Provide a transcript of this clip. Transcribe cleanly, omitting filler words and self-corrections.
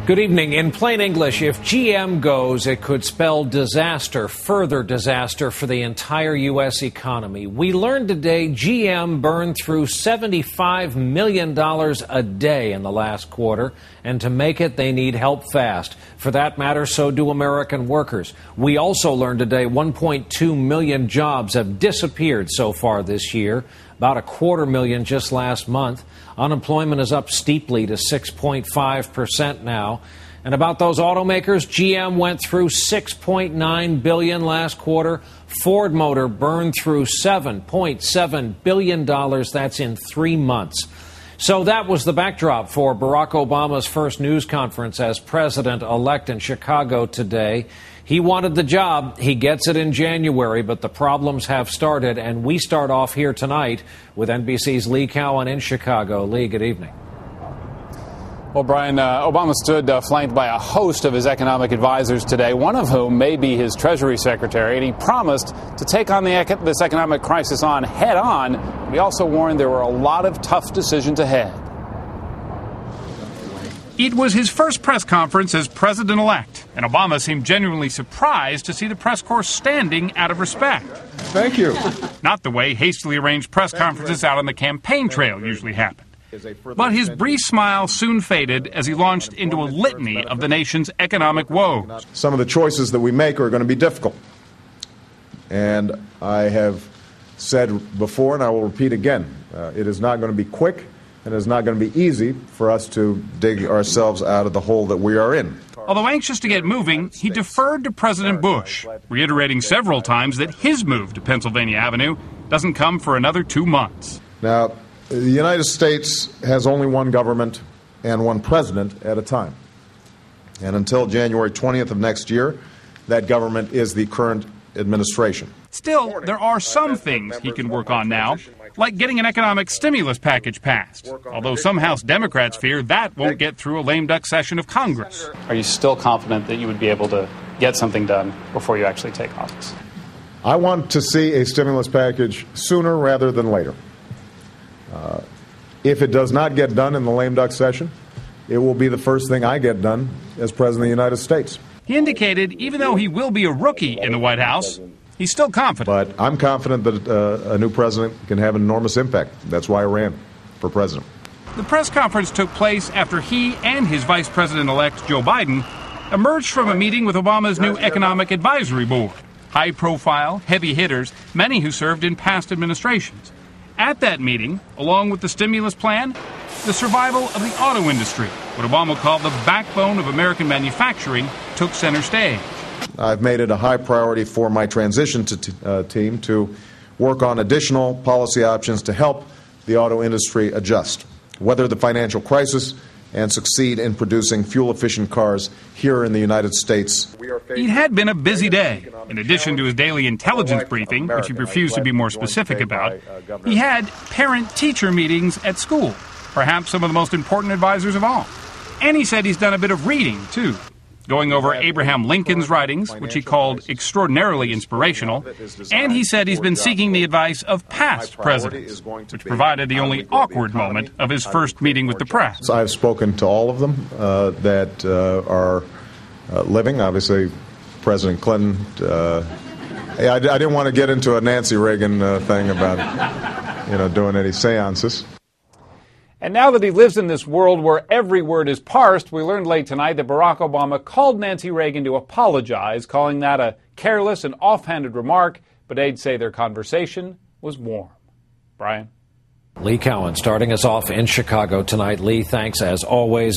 Good evening. In plain English, if GM goes, it could spell disaster, further disaster for the entire U.S. economy. We learned today GM burned through $75 million a day in the last quarter, and to make it, they need help fast. For that matter, so do American workers. We also learned today 1.2 million jobs have disappeared so far this year, about 250,000 just last month. Unemployment is up steeply to 6.5% now. And about those automakers, GM went through $6.9 billion last quarter. Ford Motor burned through $7.7 billion. That's in 3 months. So that was the backdrop for Barack Obama's first news conference as president-elect in Chicago today. He wanted the job. He gets it in January, but the problems have started. And we start off here tonight with NBC's Lee Cowan in Chicago. Lee, good evening. Well, Brian, Obama stood flanked by a host of his economic advisors today, one of whom may be his Treasury Secretary, and he promised to take on this economic crisis on head on. But he also warned there were a lot of tough decisions ahead. It was his first press conference as president-elect, and Obama seemed genuinely surprised to see the press corps standing out of respect. Thank you. Not the way hastily arranged press conferences out on the campaign trail usually happen. But his brief smile soon faded as he launched into a litany of the nation's economic woes. Some of the choices that we make are going to be difficult. And I have said before, and I will repeat again, it is not going to be quick. And it's not going to be easy for us to dig ourselves out of the hole that we are in. Although anxious to get moving, he deferred to President Bush, reiterating several times that his move to Pennsylvania Avenue doesn't come for another 2 months. Now, the United States has only one government and one president at a time. And until January 20th of next year, that government is the current administration. Still, there are some things he can work on now, like getting an economic stimulus package passed, although some House Democrats fear that won't get through a lame duck session of Congress. Are you still confident that you would be able to get something done before you actually take office? I want to see a stimulus package sooner rather than later. If it does not get done in the lame duck session, it will be the first thing I get done as President of the United States. He indicated even though he will be a rookie in the White House, he's still confident. But I'm confident that a new president can have an enormous impact. That's why I ran for president. The press conference took place after he and his vice president-elect, Joe Biden, emerged from a meeting with Obama's new Economic Advisory Board. High-profile, heavy hitters, many who served in past administrations. At that meeting, along with the stimulus plan, the survival of the auto industry, what Obama called the backbone of American manufacturing, took center stage. I've made it a high priority for my transition team to work on additional policy options to help the auto industry adjust, weather the financial crisis, and succeed in producing fuel-efficient cars here in the United States. It had been a busy day. In addition to his daily intelligence briefing, which he refused to be more specific about, he had parent-teacher meetings at school, perhaps some of the most important advisors of all. And he said he's done a bit of reading, too, going over Abraham Lincoln's writings, which he called extraordinarily inspirational, and he said he's been seeking the advice of past presidents, which provided the only awkward moment of his first meeting with the press. I've spoken to all of them that are living, obviously President Clinton. I didn't want to get into a Nancy Reagan thing about, doing any seances. And now that he lives in this world where every word is parsed, we learned late tonight that Barack Obama called Nancy Reagan to apologize, calling that a careless and offhanded remark, but aides say their conversation was warm. Brian? Lee Cowan starting us off in Chicago tonight. Lee, thanks as always.